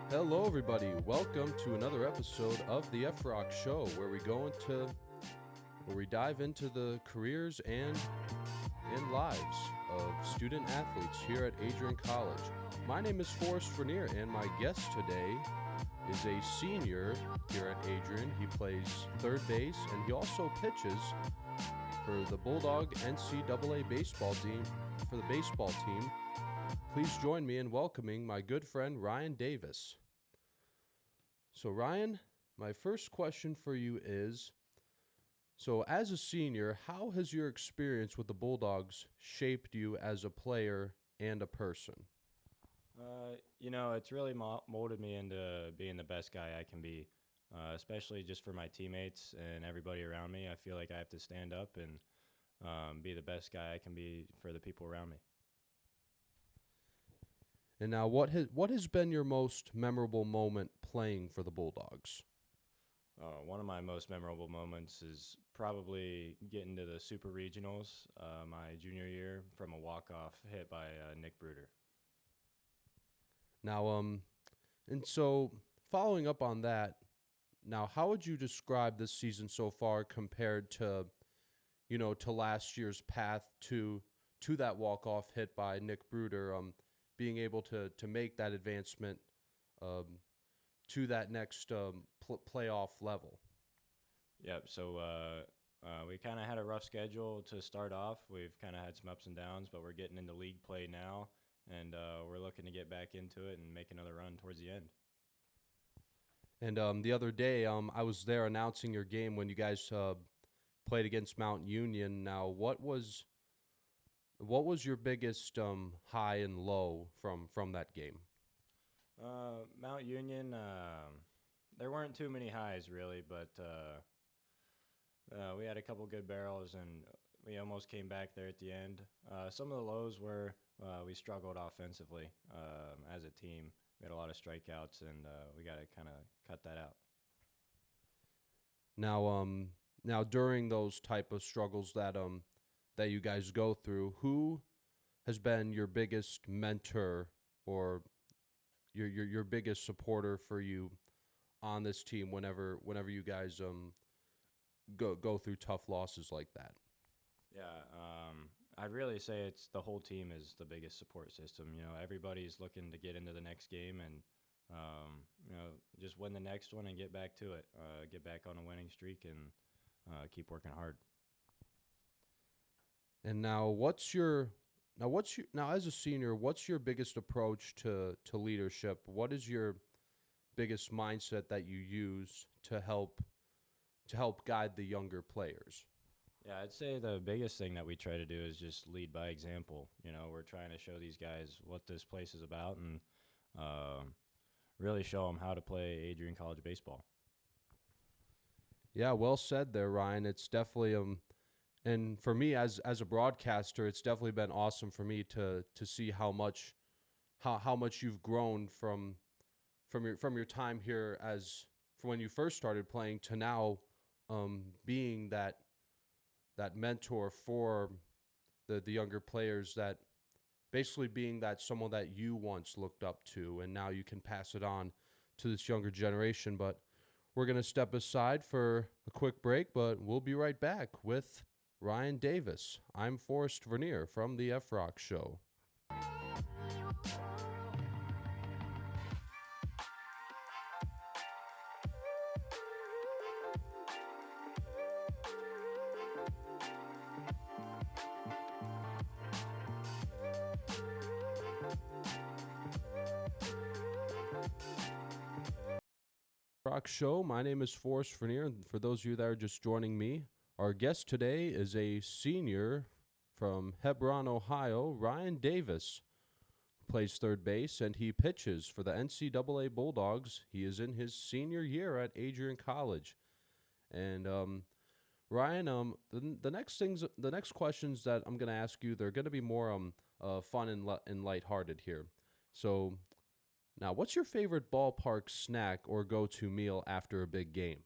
Hello, everybody. Welcome to another episode of the F Rock Show, where we dive into the careers and lives of student athletes here at Adrian College. My name is Forrest Vernier, and my guest today is a senior here at Adrian. He plays third base, and he also pitches for the Bulldog NCAA baseball team. For the baseball team, please join me in welcoming my good friend Ryan Davis. So Ryan, my first question for you is, so as a senior, how has your experience with the Bulldogs shaped you as a player and a person? It's really molded me into being the best guy I can be, especially just for my teammates and everybody around me. I feel like I have to stand up and be the best guy I can be for the people around me. And now, what has been your most memorable moment playing for the Bulldogs? One of my most memorable moments is probably getting to the Super Regionals my junior year from a walk-off hit by Nick Bruder. Now, and so following up on that, now how would you describe this season so far compared to, to last year's path to that walk-off hit by Nick Bruder? Being able to make that advancement to that next playoff level. Yep. So we kind of had a rough schedule to start off. We've kind of had some ups and downs, but we're getting into league play now, and we're looking to get back into it and make another run towards the end. And the other day, I was there announcing your game when you guys played against Mount Union. Now, what was your biggest high and low from that game? Mount Union, there weren't too many highs really, but we had a couple good barrels and we almost came back there at the end. Some of the lows were we struggled offensively as a team. We had a lot of strikeouts and we got to kind of cut that out. Now during those type of struggles that you guys go through, who has been your biggest mentor or your biggest supporter for you on this team whenever you guys go through tough losses like that? Yeah, I'd really say it's the whole team is the biggest support system. Everybody's looking to get into the next game and just win the next one and get back to it, get back on a winning streak and keep working hard. And now as a senior, what's your biggest approach to leadership? What is your biggest mindset that you use to help guide the younger players? Yeah, I'd say the biggest thing that we try to do is just lead by example. We're trying to show these guys what this place is about and really show them how to play Adrian College baseball. Yeah, well said there, Ryan. It's definitely and for me as a broadcaster, it's definitely been awesome for me to see how much you've grown from your time here from when you first started playing to now, being that mentor for the younger players, that basically being that someone that you once looked up to, and now you can pass it on to this younger generation. But we're going to step aside for a quick break, but we'll be right back with Ryan Davis. I'm Forrest Vernier from the F Rock Show. Rock Show. My name is Forrest Vernier, and for those of you that are just joining me, our guest today is a senior from Hebron, Ohio, Ryan Davis. Plays third base and he pitches for the NCAA Bulldogs. He is in his senior year at Adrian College. And Ryan, the next questions that I'm going to ask you, they're going to be more fun and lighthearted here. So now, what's your favorite ballpark snack or go-to meal after a big game?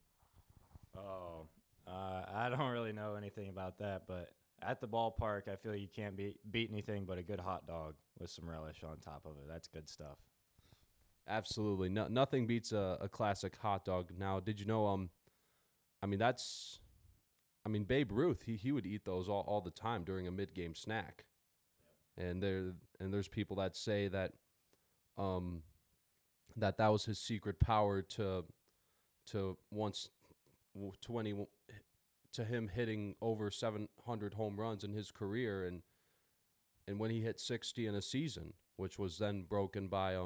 Oh, I don't really know anything about that, but at the ballpark, I feel you can't beat anything but a good hot dog with some relish on top of it. That's good stuff. Absolutely. Nothing beats a classic hot dog. Now, did you know, I mean, Babe Ruth, he would eat those all the time during a mid-game snack. And there's people that say that um that was his secret power to once to when he to him hitting over 700 home runs in his career, and when he hit 60 in a season, which was then broken by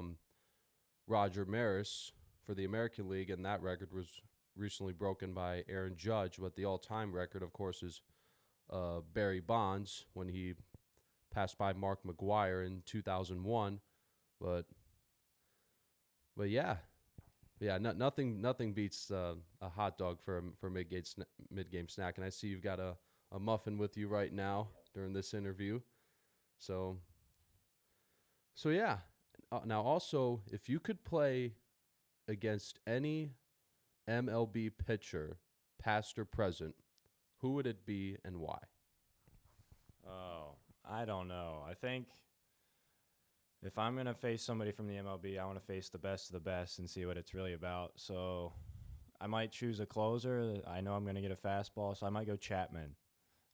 Roger Maris for the American League, and that record was recently broken by Aaron Judge. But the all-time record, of course, is Barry Bonds when he passed by Mark McGwire in 2001. But yeah, nothing beats a hot dog for a mid-game snack. And I see you've got a muffin with you right now during this interview. So yeah. Now also, if you could play against any MLB pitcher, past or present, who would it be and why? Oh, I don't know. I think if I'm going to face somebody from the MLB, I want to face the best of the best and see what it's really about. So I might choose a closer. I know I'm going to get a fastball, so I might go Chapman.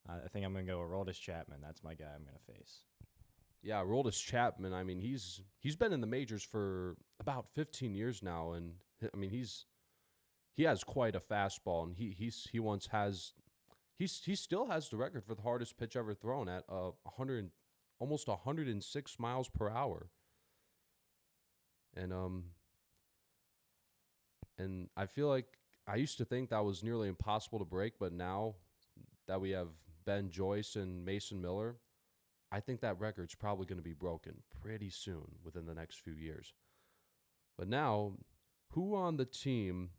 I think I'm going to go Aroldis Chapman. That's my guy I'm going to face. Yeah, Aroldis Chapman. I mean, he's been in the majors for about 15 years now, and I mean he has quite a fastball, and he still has the record for the hardest pitch ever thrown at 106 miles per hour. And I feel like I used to think that was nearly impossible to break, but now that we have Ben Joyce and Mason Miller, I think that record's probably going to be broken pretty soon within the next few years. But now, who on the team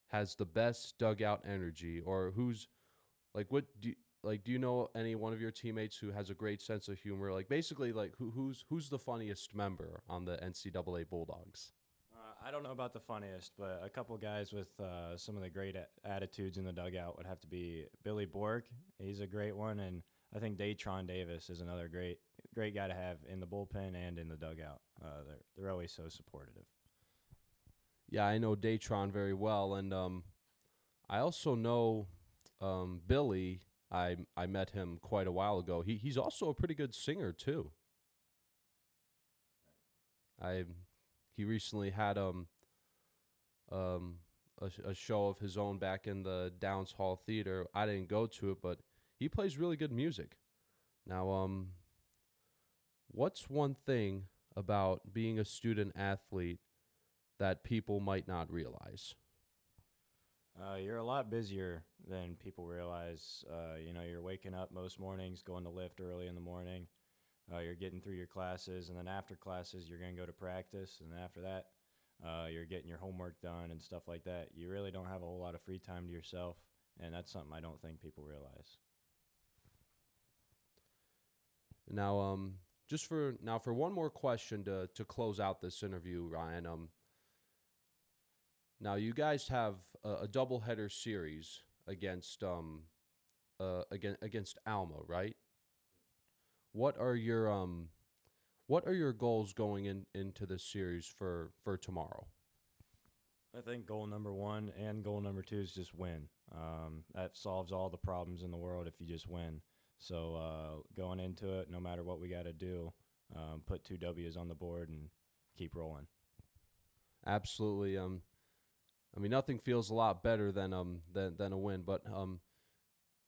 has the best dugout energy, or who's like do you know any one of your teammates who has a great sense of humor? Like basically, like who's the funniest member on the NCAA Bulldogs? I don't know about the funniest, but a couple guys with some of the great attitudes in the dugout would have to be Billy Borg. He's a great one, and I think Datron Davis is another great guy to have in the bullpen and in the dugout. They're always so supportive. Yeah, I know Datron very well, and I also know Billy. I met him quite a while ago. He's also a pretty good singer too. He recently had a show of his own back in the Downs Hall Theater. I didn't go to it, but he plays really good music. Now, what's one thing about being a student athlete that people might not realize? You're a lot busier than people realize. You're waking up most mornings, going to lift early in the morning. You're getting through your classes, and then after classes, you're going to go to practice, and after that, you're getting your homework done and stuff like that. You really don't have a whole lot of free time to yourself, and that's something I don't think people realize. Now, for one more question to close out this interview, Ryan. Now you guys have a doubleheader series against Alma, right? What are your goals going into this series for tomorrow? I think goal number 1 and goal number 2 is just win. That solves all the problems in the world if you just win. So going into it, no matter what we got to do, put 2 W's on the board and keep rolling. Absolutely. Nothing feels a lot better than a win. But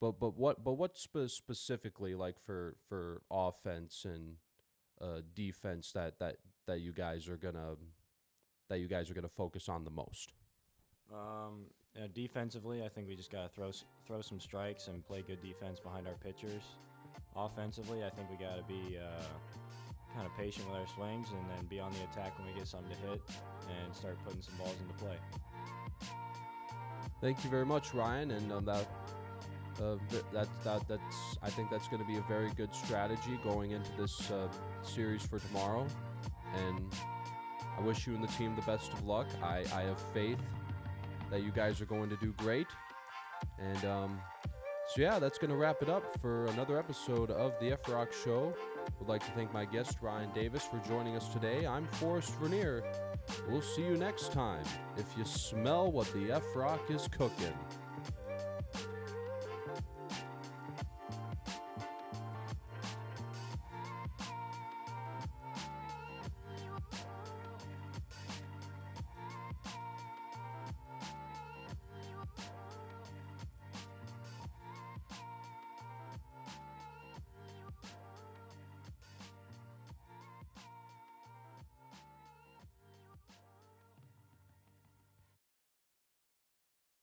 what specifically, like for offense and defense that you guys are gonna focus on the most? Defensively, I think we just gotta throw some strikes and play good defense behind our pitchers. Offensively, I think we gotta be kind of patient with our swings and then be on the attack when we get something to hit and start putting some balls into play. Thank you very much, Ryan, and I think that's going to be a very good strategy going into this series for tomorrow, and I wish you and the team the best of luck. I have faith that you guys are going to do great, and so yeah, that's going to wrap it up for another episode of the F-Rock Show. Would like to thank my guest Ryan Davis for joining us today. I'm Forrest Vernier. We'll see you next time if you smell what the F Rock is cooking.